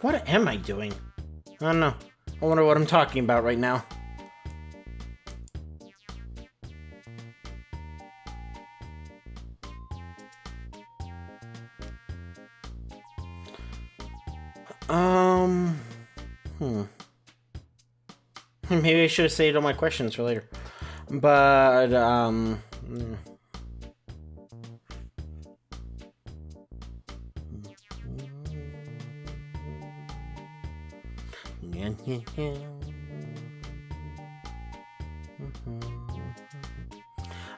What am I doing? I don't know. I wonder what I'm talking about right now. Maybe I should have saved all my questions for later. But,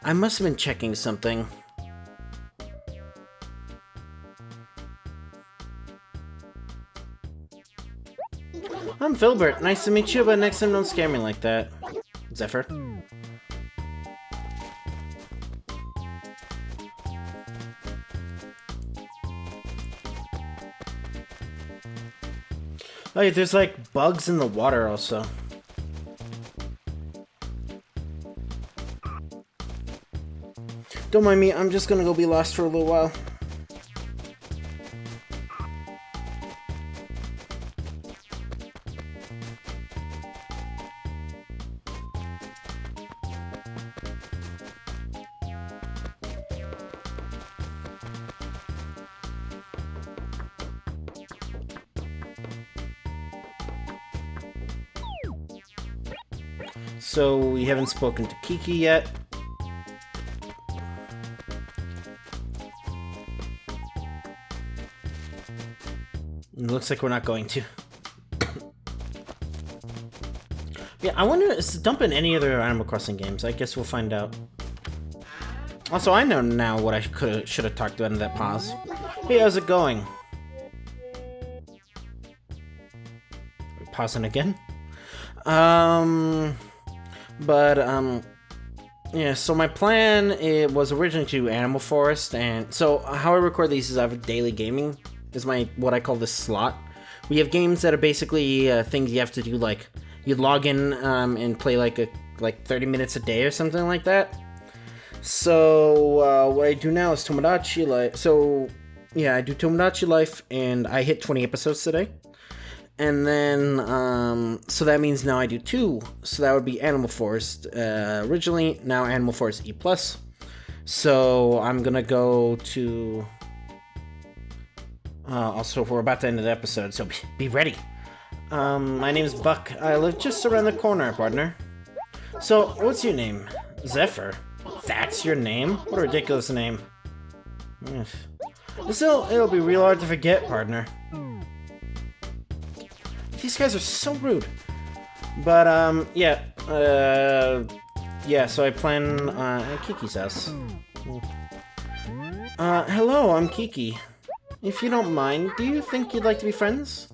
I must have been checking something. I'm Filbert. Nice to meet you, but next time don't scare me like that. Zephyr. Oh, yeah, there's like bugs in the water also. Don't mind me, I'm just gonna go be lost for a little while. So, we haven't spoken to Kiki yet. It looks like we're not going to. Yeah, I wonder, is Dump in any other Animal Crossing games? I guess we'll find out. Also, I know now what I should have talked about in that pause. Hey, how's it going? Pausing again? Yeah, so my plan, it was originally to Animal Forest, and so how I record these is I have daily gaming, is what I call this slot. We have games that are basically things you have to do, like, you log in and play like 30 minutes a day or something like that. So, what I do now is Tomodachi Life. So, yeah, I do Tomodachi Life, and I hit 20 episodes today. And then, so that means now I do 2. So that would be Animal Forest originally, now Animal Forest E+. So I'm gonna go to... also, we're about to end the episode, so be ready. My name's Buck. I live just around the corner, partner. So, what's your name? Zephyr. That's your name? What a ridiculous name. It'll be real hard to forget, partner. These guys are so rude. But, yeah, so I plan at Kiki's house. Hello, I'm Kiki. If you don't mind, do you think you'd like to be friends?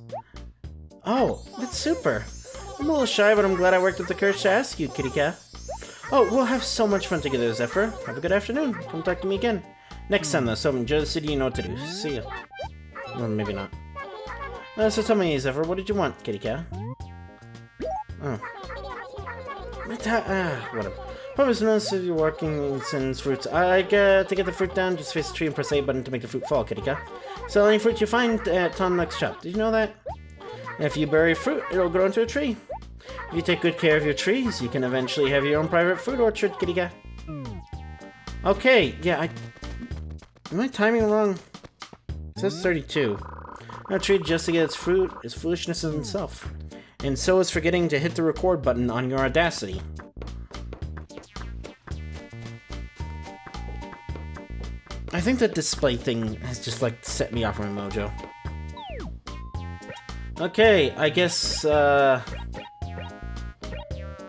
Oh, that's super. I'm a little shy, but I'm glad I worked up the courage to ask you, kitty cat. Oh, we'll have so much fun together, Zephyr. Have a good afternoon. Come talk to me again. Next time, though, so enjoy the city, you know what to do. See ya. Well, maybe not. So tell me, Zephyr, what did you want, kitty cat? Oh. Whatever. Purpose notice if you're walking since fruits. I get to get the fruit down, just face the tree and press A button to make the fruit fall, kitty cat. So any fruit you find at Tom next shop. Did you know that? If you bury fruit, it'll grow into a tree. If you take good care of your trees, you can eventually have your own private fruit orchard, kitty cat. Okay, yeah, am I timing wrong? It says 32. A tree just to get its fruit is foolishness in itself. And so is forgetting to hit the record button on your Audacity. I think that display thing has just, like, set me off my mojo. Okay, I guess, yeah,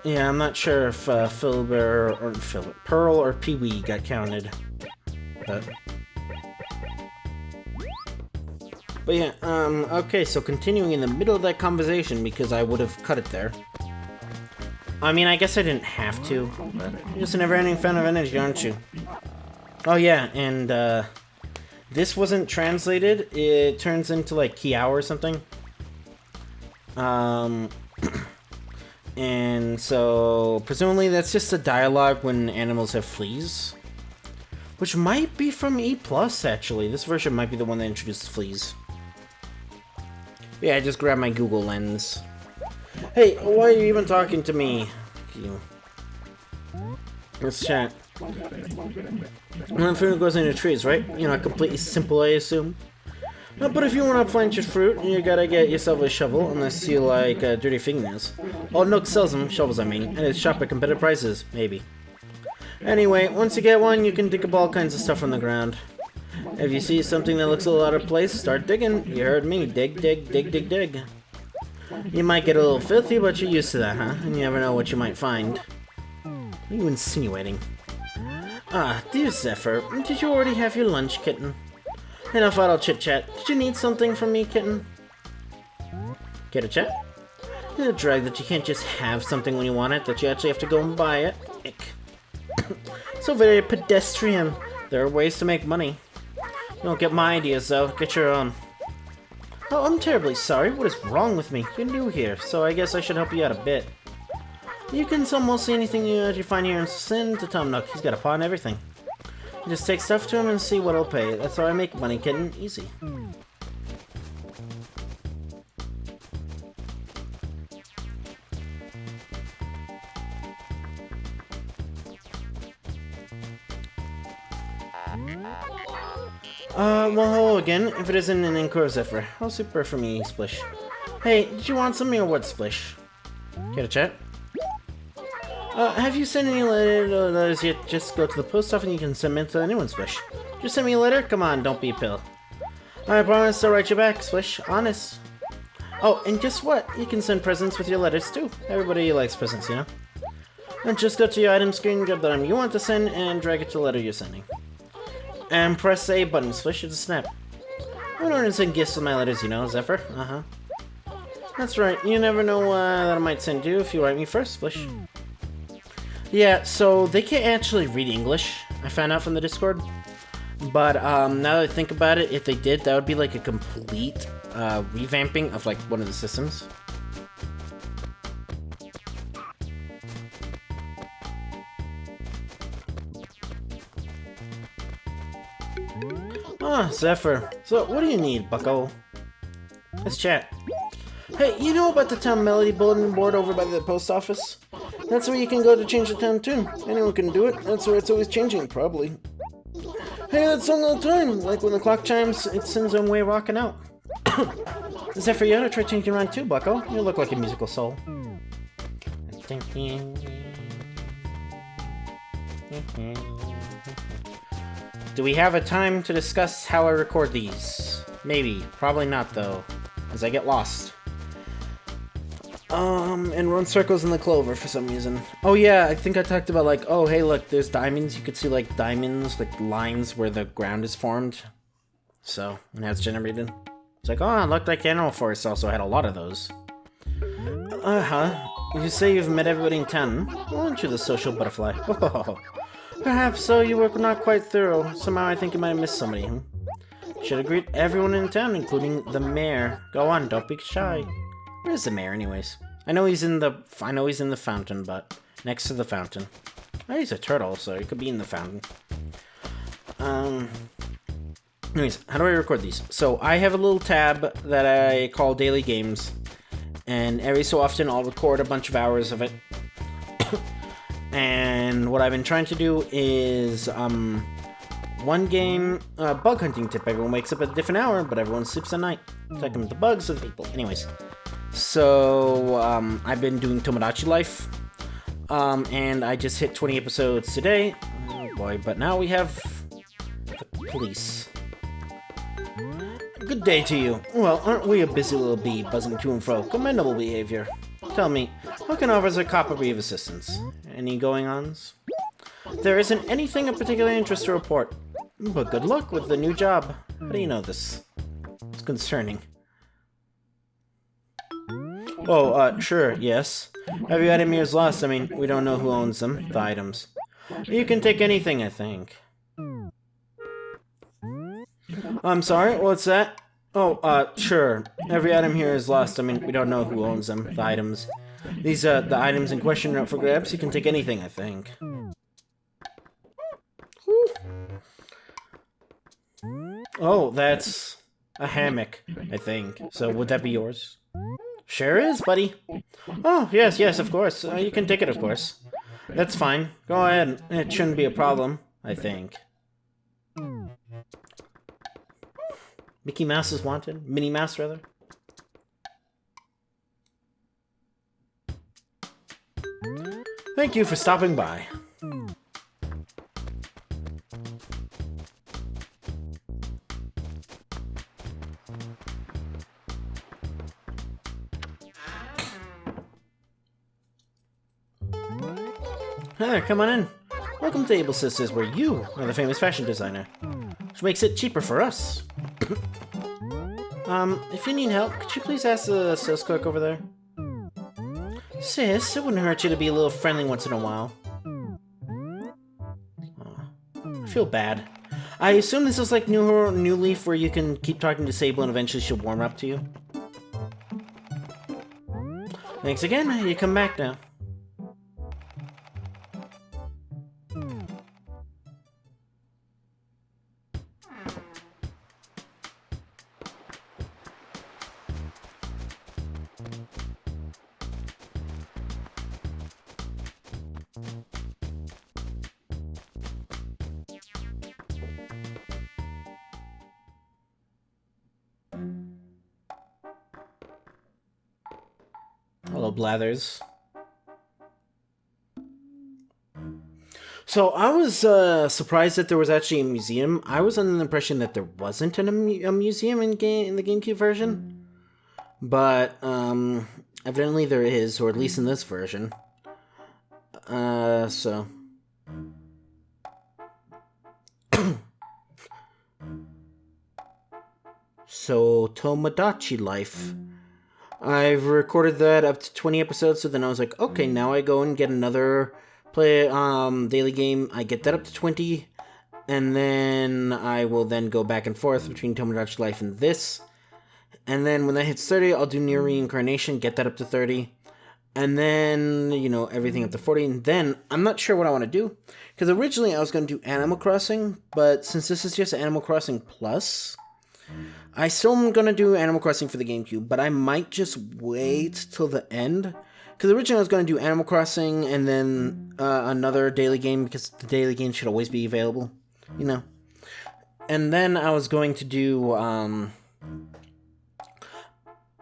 I'm not sure if, Pearl or Pee-wee got counted. But yeah, okay, so continuing in the middle of that conversation, because I would have cut it there. I mean, I guess I didn't have to, but you're just a never-ending fan of energy, aren't you? Oh yeah, and, this wasn't translated. It turns into, like, Kiao or something. And so, presumably that's just a dialogue when animals have fleas. Which might be from E+, actually. This version might be the one that introduced fleas. Yeah, I just grabbed my Google Lens. Hey, why are you even talking to me? You. Let's chat. When food goes into trees, right? You know, completely simple, I assume. No, but if you want to plant your fruit, you gotta get yourself a shovel, unless you like dirty fingernails. Oh, Nook sells them, shovels I mean, and it's shop at competitive prices, maybe. Anyway, once you get one, you can dig up all kinds of stuff from the ground. If you see something that looks a little out of place, start digging. You heard me. Dig, dig, dig, dig, dig. You might get a little filthy, but you're used to that, huh? And you never know what you might find. What are you insinuating? Ah, dear Zephyr, did you already have your lunch, kitten? Enough idle chit-chat. Did you need something from me, kitten? Get a chat? It's a drag that you can't just have something when you want it, that you actually have to go and buy it. Ick. So very pedestrian. There are ways to make money. You don't get my ideas, though. Get your own. Oh, I'm terribly sorry. What is wrong with me? You're new here, so I guess I should help you out a bit. You can sell mostly anything you find here and send to Tom Nook. He's got a pawn and everything. You just take stuff to him and see what'll pay. That's how I make money, kitten. Easy. Well, hello again. If it isn't an Encore Zephyr. How super for me, Splish. Hey, did you want some or what, Splish? Get a chat? Have you sent any letters yet? Just go to the post office and you can send it to anyone, Splish. Just send me a letter? Come on, don't be a pill. I promise to write you back, Splish. Honest. Oh, and guess what? You can send presents with your letters, too. Everybody likes presents, you know? And just go to your item screen, grab the item you want to send, and drag it to the letter you're sending. And press A button, Splish, it's a snap. I'm going to send gifts with my letters, you know, Zephyr. Uh-huh. That's right, you never know that I might send you if you write me first, Splish. Yeah, so they can't actually read English, I found out from the Discord. But now that I think about it, if they did, that would be like a complete revamping of like one of the systems. Ah, Zephyr. So, what do you need, bucko? Let's chat. Hey, you know about the town melody bulletin board over by the post office? That's where you can go to change the town tune. Anyone can do it. That's where it's always changing, probably. Hey, that song all the time. Like when the clock chimes, it sings on way rocking out. Zephyr, you ought to try changing around too, bucko. You look like a musical soul. Do we have a time to discuss how I record these? Maybe. Probably not, though, as I get lost. And run circles in the clover for some reason. Oh yeah, I think I talked about like, oh hey look, there's diamonds. You could see like diamonds, like lines where the ground is formed. So, and how it's generated. It's like, oh, it looked like Animal Forest also had a lot of those. Uh-huh. You say you've met everybody in town. Aren't you the social butterfly? Oh, perhaps so, you were not quite thorough. Somehow I think you might have missed somebody. Should have greeted everyone in town, including the mayor. Go on, don't be shy. Where's the mayor, anyways? I know he's in the fountain, but next to the fountain. Oh, he's a turtle, so he could be in the fountain. Anyways, how do I record these? So I have a little tab that I call Daily Games, and every so often I'll record a bunch of hours of it. And what I've been trying to do is one game bug hunting tip. Everyone wakes up at a different hour, but everyone sleeps at night. Checking the bugs of the people. Anyways. So, I've been doing Tomodachi Life, and I just hit 20 episodes today. Oh boy, but now we have the police. Good day to you. Well, aren't we a busy little bee buzzing to and fro? Commendable behavior. Tell me, how can I offer as a cop of brief assistance? Any going-ons? There isn't anything of particular interest to report, but good luck with the new job. How do you know this? It's concerning. Oh, sure, yes. Every item here is lost. I mean, we don't know who owns them, the items. You can take anything, I think. I'm sorry, what's that? Oh, sure. Every item here is lost. I mean, we don't know who owns them, the items. These, the items in question are up for grabs. You can take anything, I think. Whew. Oh, that's a hammock, I think. So would that be yours? Sure is, buddy. Oh, yes, yes, of course. You can take it, of course. That's fine. Go ahead. It shouldn't be a problem, I think. Mickey Mouse is wanted. Minnie Mouse, rather. Thank you for stopping by. Hi, come on in. Welcome to Able Sisters, where you are the famous fashion designer, which makes it cheaper for us. If you need help, could you please ask the sales clerk over there? Sis, it wouldn't hurt you to be a little friendly once in a while. Oh, I feel bad. I assume this is like New Leaf, where you can keep talking to Sable and eventually she'll warm up to you. Thanks again, you come back now. Hello, Blathers. So I was surprised that there was actually a museum. I was under the impression that there wasn't a museum in the GameCube version, but evidently there is, or at least in this version. So Tomodachi Life. I've recorded that up to 20 episodes, so then I was like, okay, now I go and get another daily game. I get that up to 20, and then I will then go back and forth between Tomodachi Life and this. And then when that hits 30, I'll do Near Reincarnation, get that up to 30. And then, you know, everything up to 40. And then, I'm not sure what I want to do. Because originally I was going to do Animal Crossing, but since this is just Animal Crossing Plus, I still am going to do Animal Crossing for the GameCube, but I might just wait till the end. Because originally I was going to do Animal Crossing and then another daily game, because the daily game should always be available, you know. And then I was going to do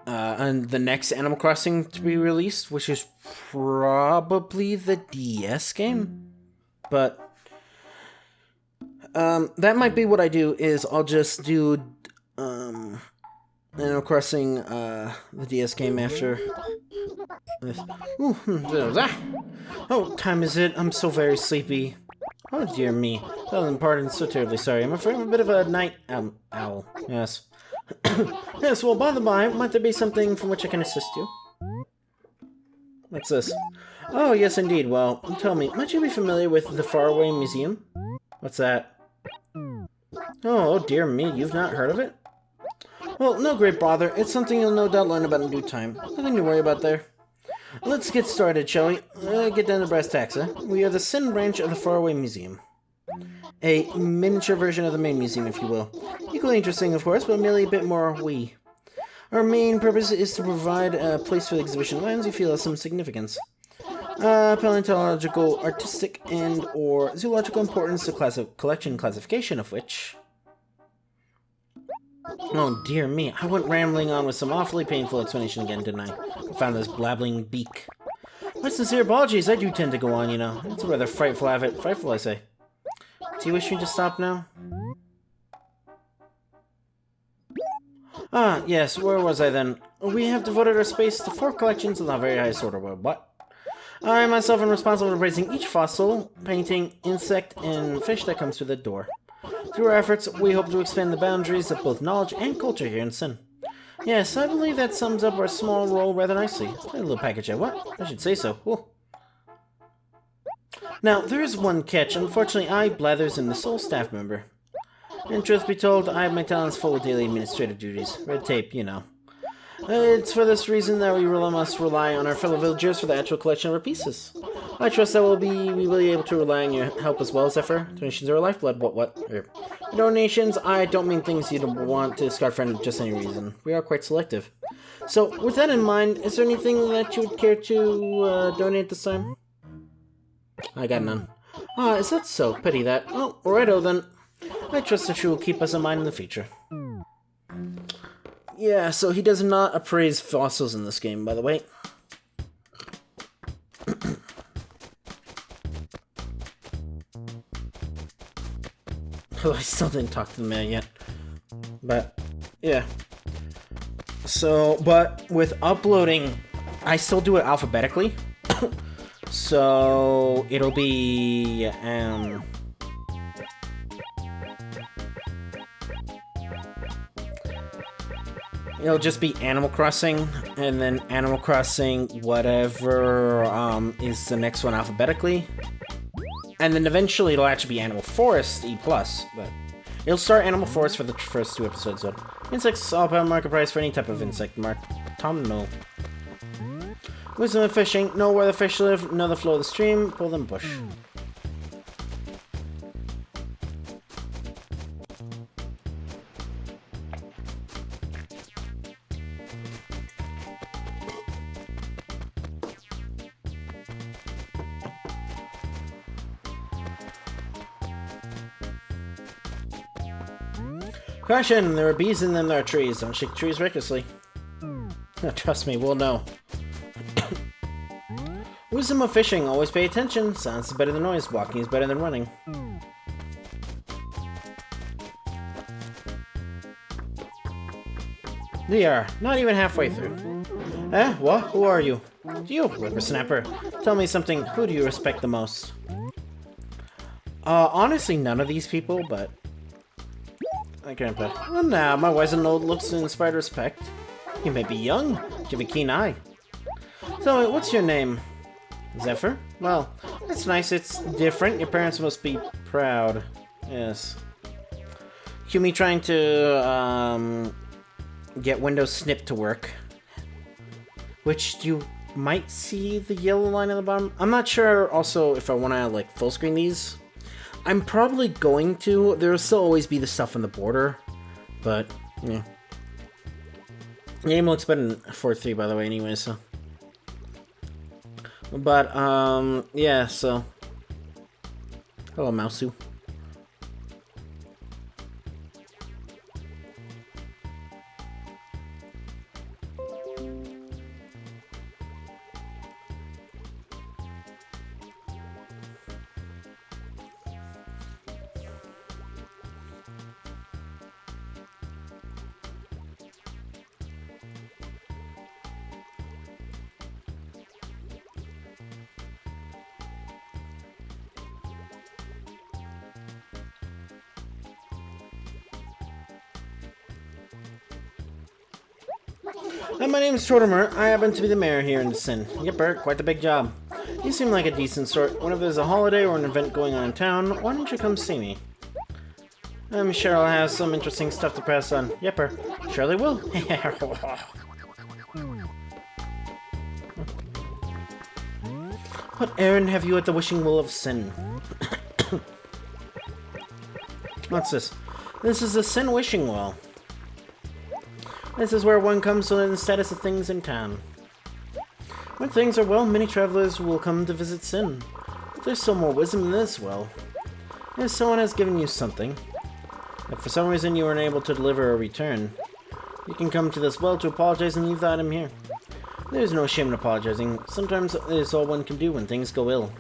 and the next Animal Crossing to be released, which is probably the DS game. But that might be what I do, is I'll just do Animal Crossing, the DS game after this. Ooh, oh, time is it? I'm so very sleepy. Oh dear me. Pardon, so terribly sorry. I'm afraid I'm a bit of a night owl. Yes. Yes, well, by the by, might there be something from which I can assist you? What's this? Oh, yes, indeed. Well, tell me, might you be familiar with the Faraway Museum? What's that? Oh, dear me, you've not heard of it? Well, no great bother. It's something you'll no doubt learn about in due time. Nothing to worry about there. Let's get started, shall we? Get down to brass tacks, eh? We are the Sin branch of the Faraway Museum. A miniature version of the main museum, if you will. Equally interesting, of course, but merely a bit more wee. Our main purpose is to provide a place for the exhibition lands you feel has some significance. Paleontological, artistic, and or zoological importance to collection classification of which... Oh dear me, I went rambling on with some awfully painful explanation again, didn't I? Found this blabbling beak. My sincere apologies, I do tend to go on, you know. It's a rather frightful habit. Frightful, I say. Do you wish me to stop now? Ah, yes, where was I then? We have devoted our space to 4 collections of the very highest order. What? I myself am responsible for praising each fossil, painting, insect, and fish that comes through the door. Through our efforts, we hope to expand the boundaries of both knowledge and culture here in Sin. Yes, I believe that sums up our small role rather nicely. A little package, what? I should say so. Ooh. Now, there is one catch. Unfortunately, I, Blathers, am the sole staff member. And truth be told, I have my talents full of daily administrative duties. Red tape, you know. It's for this reason that we must rely on our fellow villagers for the actual collection of our pieces. I trust that we will be able to rely on your help as well, Zephyr. Donations are our lifeblood. What? Donations, I don't mean things you'd want to discard for just any reason. We are quite selective. So, with that in mind, is there anything that you would care to donate this time? I got none. Ah, is that so? Pity that. Oh, alrighto then. I trust that you will keep us in mind in the future. Yeah, so he does not appraise fossils in this game, by the way. I still didn't talk to the man yet. But, yeah. So, but with uploading, I still do it alphabetically. So, it'll be, it'll just be Animal Crossing, and then Animal Crossing whatever, is the next one alphabetically. And then eventually it'll actually be Animal Forest E+, but it'll start Animal Forest for the first 2 episodes. So. Insects, all pound market price for any type of insect. Mark Tom, no. Wisdom of fishing, know where the fish live, know the flow of the stream, pull them bush. Caution, there are bees in them, there are trees. Don't shake trees recklessly. Trust me, we'll know. Wisdom of fishing, always pay attention. Sounds is better than noise, walking is better than running. We are not even halfway through. What? Who are you? You, whippersnapper. Tell me something, who do you respect the most? Honestly, none of these people, but... I can't play. Well, now, my wise and old looks inspired respect. You may be young, but you have a keen eye. So, what's your name? Zephyr? Well, that's nice, it's different. Your parents must be proud. Yes. Cue me trying to, get Windows Snip to work. Which you might see the yellow line at the bottom. I'm not sure also if I want to, like, full screen these. I'm probably going to. There'll still always be the stuff on the border, but yeah. The game looks better than 4.3, by the way, anyway. So, but yeah. So, hello, Mousu. My name is Trotimer. I happen to be the mayor here in the Sin. Yep, Bert, quite the big job. You seem like a decent sort. Whenever there's a holiday or an event going on in town, why don't you come see me? I'm sure I'll have some interesting stuff to pass on. Yepper, surely will. What errand have you at the Wishing Well of Sin? What's this? This is the Sin Wishing Well. This is where one comes to learn the status of things in town. When things are well, many travelers will come to visit Sin. But there's still more wisdom in this well. If someone has given you something, if for some reason you are unable to deliver a return, you can come to this well to apologize and leave the item here. There's no shame in apologizing. Sometimes it is all one can do when things go ill.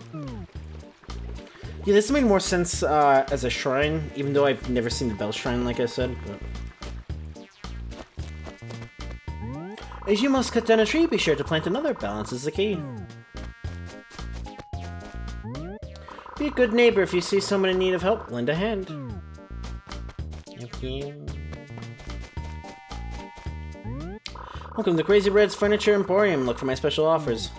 Yeah, this made more sense as a shrine, even though I've never seen the Bell Shrine, like I said. But... As you must cut down a tree, be sure to plant another. Balance is the key. Be a good neighbor. If you see someone in need of help, lend a hand. Okay. Welcome to Crazy Red's Furniture Emporium. Look for my special offers.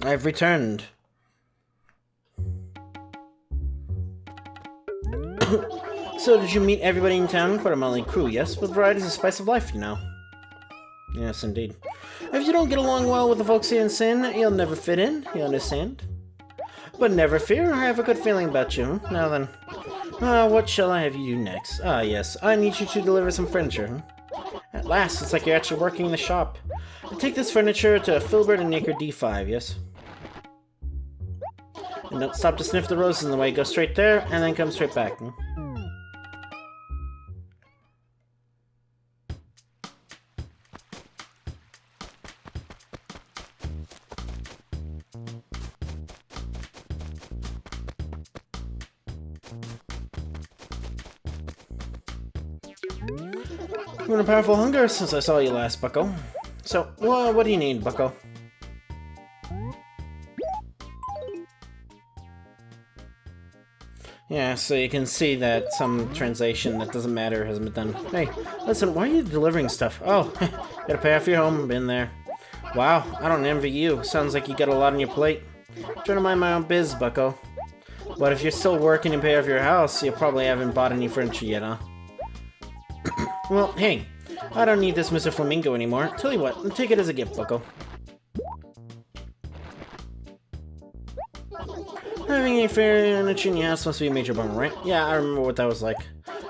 I've returned. So, did you meet everybody in town? Quite a motley crew, yes? But variety is the spice of life, you know. Yes, indeed. If you don't get along well with the folks here in Sin, you'll never fit in, you understand? But never fear, I have a good feeling about you. Now then, what shall I have you do next? Ah, yes, I need you to deliver some furniture. At last, it's like you're actually working in the shop. Take this furniture to Filbert and Acre D5, yes? And don't stop to sniff the roses in the way. Go straight there, and then come straight back. You're in a powerful hunger since I saw you last, Bucko. So, what do you need, Bucko? Yeah, so you can see that some translation that doesn't matter hasn't been done. Hey, listen, why are you delivering stuff? Oh, gotta pay off your home, been there. Wow, I don't envy you. Sounds like you got a lot on your plate. Trying to mind my own biz, Bucko. But if you're still working to pay off your house, you probably haven't bought any furniture yet, huh? Well, hey, I don't need this Mr. Flamingo anymore. Tell you what, take it as a gift, Bucko. Having any furniture in your house must be a major bummer, right? Yeah, I remember what that was like.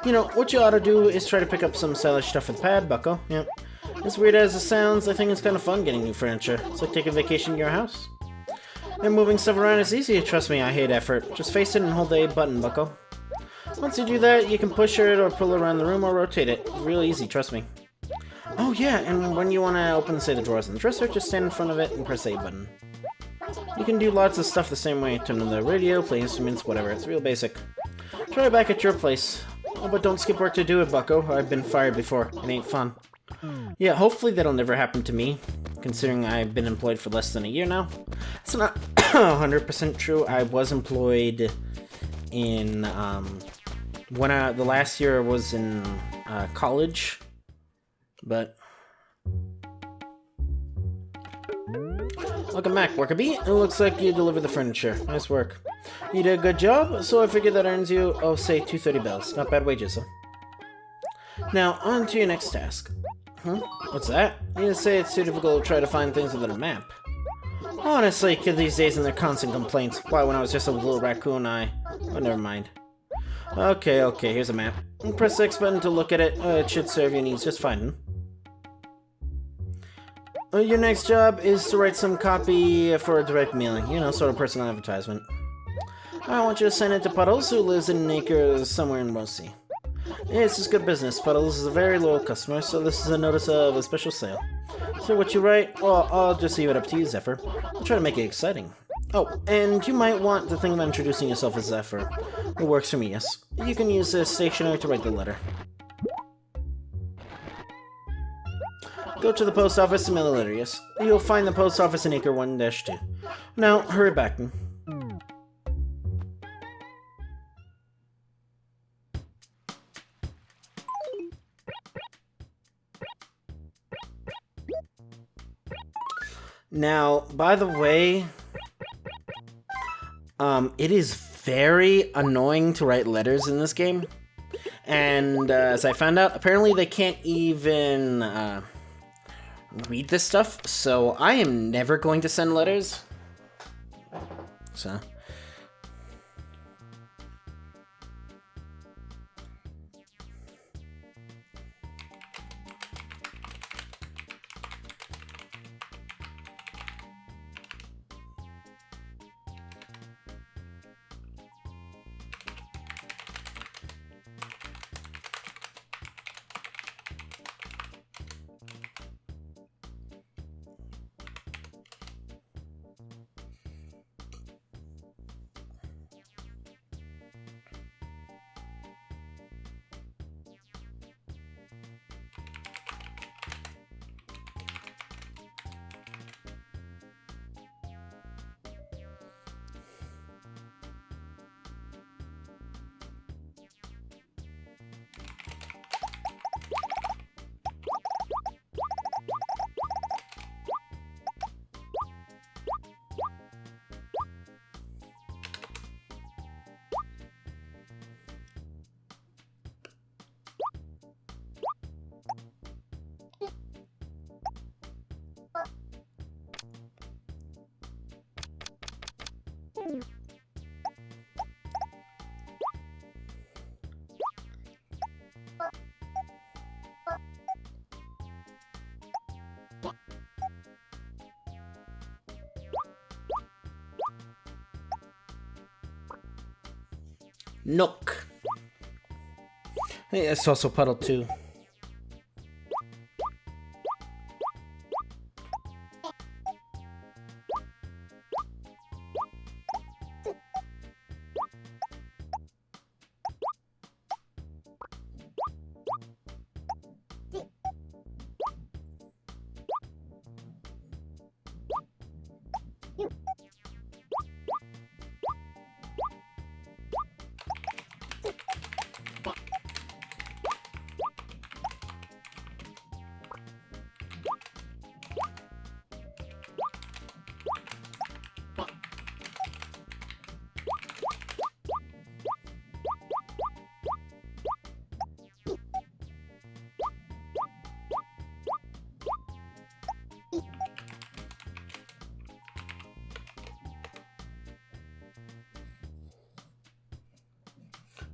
You know, what you ought to do is try to pick up some stylish stuff with the pad, Bucko. Yep. As weird as it sounds, I think it's kind of fun getting new furniture. It's like taking a vacation in your house. And moving stuff around is easy, trust me, I hate effort. Just face it and hold the A button, Bucko. Once you do that, you can push it or pull it around the room or rotate it. It's real easy, trust me. Oh yeah, and when you want to open, say, the drawers in the dresser, just stand in front of it and press the A button. You can do lots of stuff the same way. Turn on the radio, play instruments, whatever. It's real basic. Try it back at your place. Oh, but don't skip work to do it, Bucko. I've been fired before. It ain't fun. Yeah, hopefully that'll never happen to me, considering I've been employed for less than a year now. It's not 100% true. I was employed in, when the last year I was in college, but... Welcome back, Workabee. It looks like you delivered the furniture. Nice work. You did a good job, so I figured that earns you, oh, say, 230 bells. Not bad wages, huh? Now, on to your next task. What's that? You say it's too difficult to try to find things within a map. Honestly, kids these days and their constant complaints. Why, when I was just a little raccoon, Oh, never mind. Okay, here's a map. Press the X button to look at it. It should serve your needs just fine. Your next job is to write some copy for a direct mailing. You know, sort of personal advertisement. I want you to send it to Puddles, who lives in an acre somewhere in Rosie. It's just good business. Puddles is a very loyal customer, so this is a notice of a special sale. So what you write? Well, I'll just leave it up to you, Zephyr. I'll try to make it exciting. Oh, and you might want to think about introducing yourself as Zephyr. It works for me, yes. You can use this stationery to write the letter. Go to the post office to mail the letter, yes. You'll find the post office in Acre 1-2. Now, hurry back. Now, by the way, it is very annoying to write letters in this game. And as I found out, apparently they can't even read this stuff, so I am never going to send letters. So... Nook. Hey, it's also Puddle too.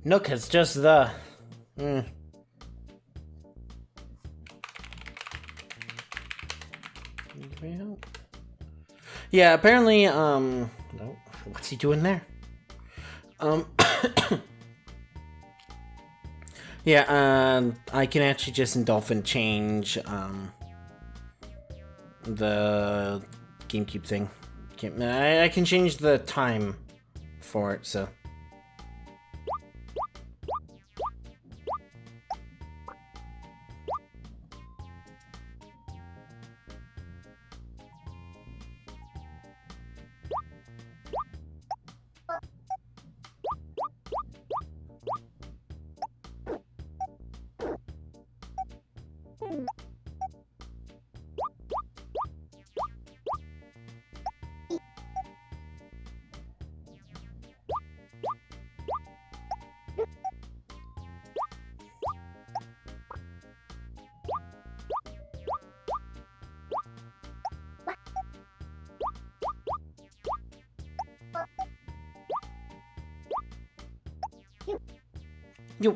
Nook is just the... Yeah, apparently, no, what's he doing there? Yeah, I can actually just in Dolphin change, the GameCube thing. I can change the time for it, so... Yo.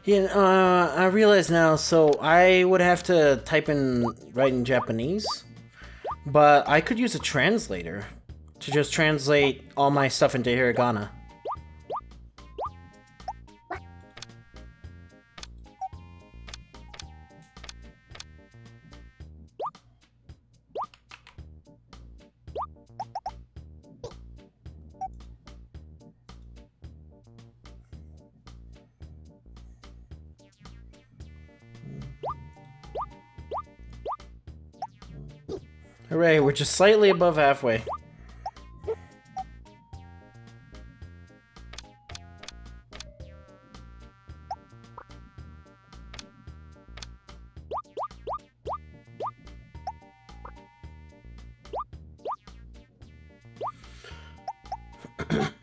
Yeah, I realize now, so I would have to write in Japanese, but I could use a translator to just translate all my stuff into hiragana. Hooray, we're just slightly above halfway.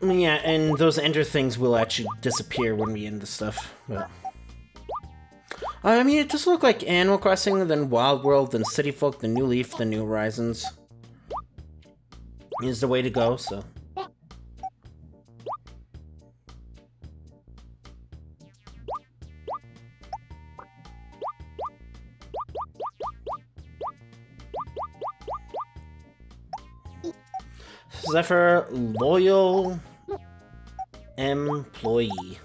Yeah, and those ender things will actually disappear when we end the stuff, but... I mean, it does look like Animal Crossing, then Wild World, then City Folk, then New Leaf, then New Horizons is the way to go, so... Zephyr, Loyal... employee.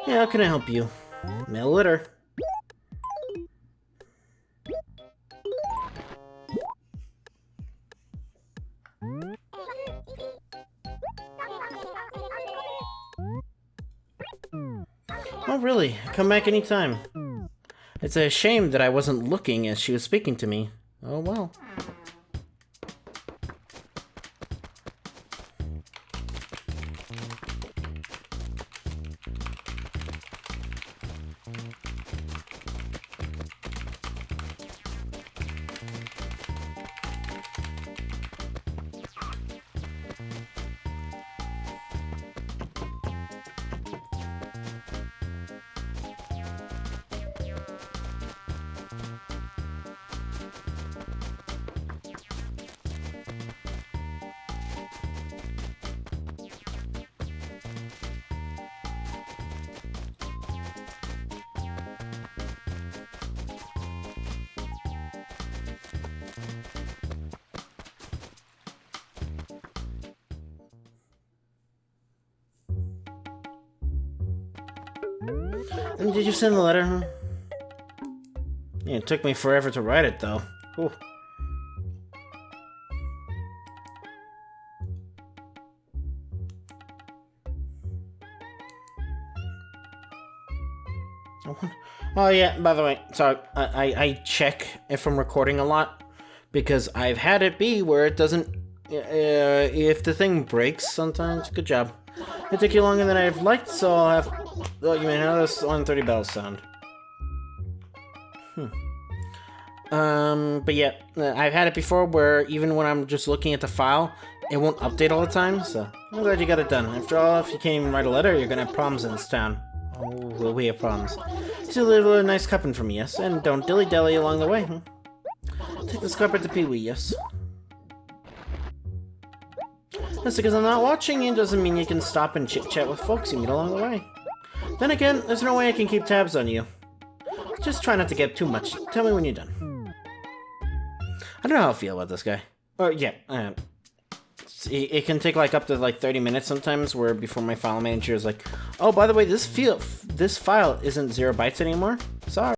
Yeah, how can I help you? Mail litter. Oh, really? Come back anytime. It's a shame that I wasn't looking as she was speaking to me. Oh, well. Did you send the letter? Huh? Yeah, it took me forever to write it, though. Ooh. Oh yeah, by the way, sorry, I check if I'm recording a lot, because I've had it be where it doesn't, if the thing breaks sometimes. Good job. It took you longer than I've liked, so I'll have, oh, you mean how does 130 bells sound? But yeah, I've had it before where even when I'm just looking at the file, it won't update all the time, so I'm glad you got it done. After all, if you can't even write a letter, you're gonna have problems in this town. Oh, will we have problems? So leave a nice cupping for me, yes? And don't dilly-dally along the way, huh? Take this carpet to Pee-wee, yes? Just because I'm not watching you doesn't mean you can stop and chit-chat with folks you meet along the way. Then again, there's no way I can keep tabs on you. Just try not to get too much. Tell me when you're done. I don't know how I feel about this guy. Oh, yeah. It can take like up to like 30 minutes sometimes, where before my file manager is like, oh, by the way, this file isn't 0 bytes anymore. Sorry.